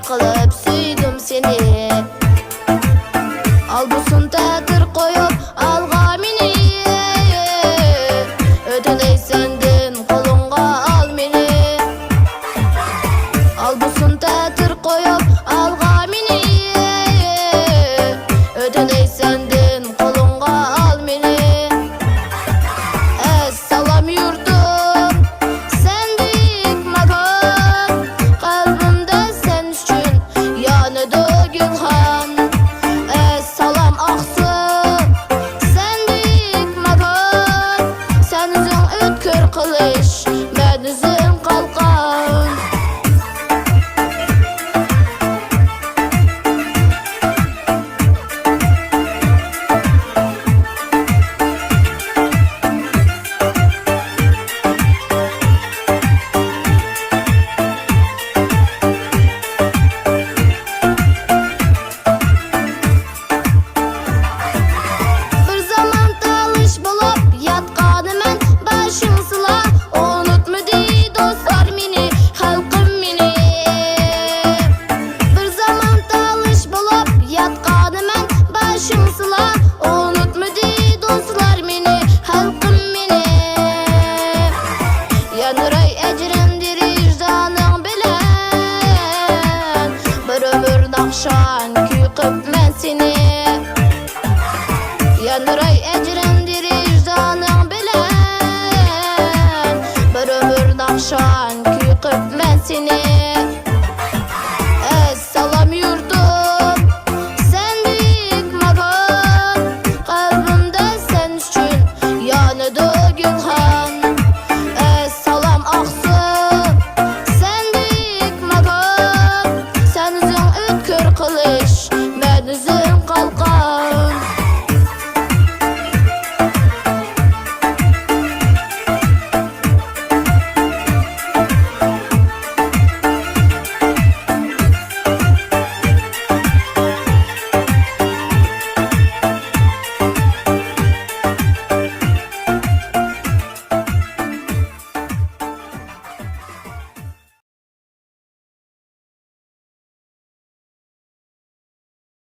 kılıp süydüm seni. Albusun ta'tir koyup alga meni, ötüney sendin kolunga al meni. Albusun ta'tir koyup alga meni, ötüney sendin kolunga al meni. Salam yurdum, sendik makan, kalbimde sen üçün yanıdı gülhan. Salam aksın, sendik makan, sen üzün ötkür kılıç, ben üzün kalkan. Yanıray ecrendir vicdanın bilen, bir ömür nakşan